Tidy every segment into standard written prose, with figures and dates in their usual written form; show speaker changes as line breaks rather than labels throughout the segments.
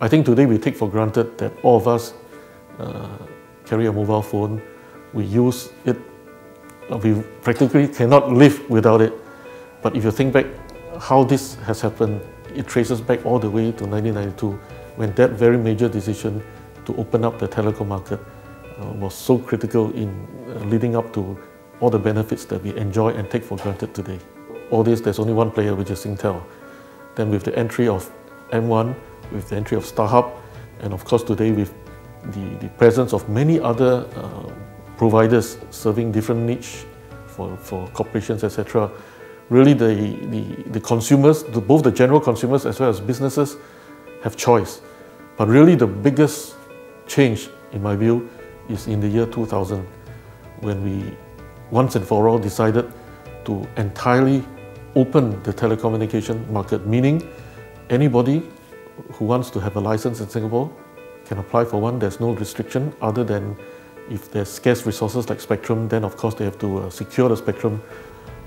I think today we take for granted that all of us carry a mobile phone. We use it. We practically cannot live without it. But if you think back how this has happened, it traces back all the way to 1992, when that very major decision to open up the telecom market was so critical in leading up to all the benefits that we enjoy and take for granted today. All this, there's only one player, which is Singtel. Then with the entry of M1, with the entry of StarHub, and of course today with the presence of many other providers serving different niche for corporations, etc. Really the consumers, both the general consumers as well as businesses, have choice. But really the biggest change, in my view, is in the year 2000, when we once and for all decided to entirely open the telecommunication market, meaning anybody who wants to have a license in Singapore can apply for one. There's no restriction other than if there's scarce resources like spectrum, then of course they have to secure the spectrum.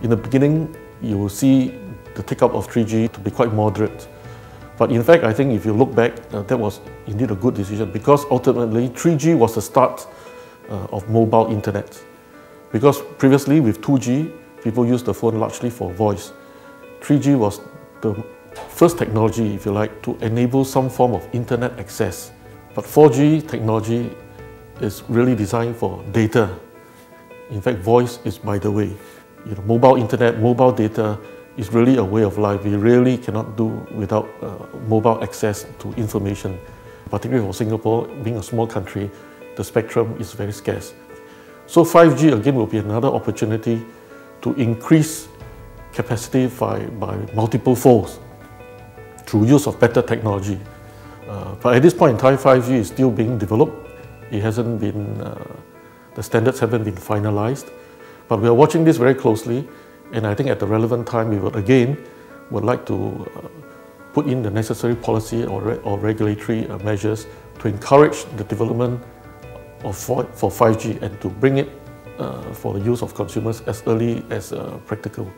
In the beginning, you will see the take-up of 3G to be quite moderate. But in fact, I think if you look back, that was indeed a good decision, because ultimately 3G was the start of mobile internet. Because previously with 2G, people used the phone largely for voice. 3G was the first technology, if you like, to enable some form of internet access. But 4G technology is really designed for data. In fact, voice is by the way. Mobile internet, mobile data is really a way of life. We really cannot do without mobile access to information. Particularly for Singapore, being a small country, the spectrum is very scarce. So 5G again will be another opportunity to increase capacity by multiple folds through use of better technology. But at this point in time, 5G is still being developed. It hasn't been, the standards haven't been finalized. But we are watching this very closely, and I think at the relevant time we would like to put in the necessary policy or regulatory measures to encourage the development for 5G and to bring it for the use of consumers as early as practical.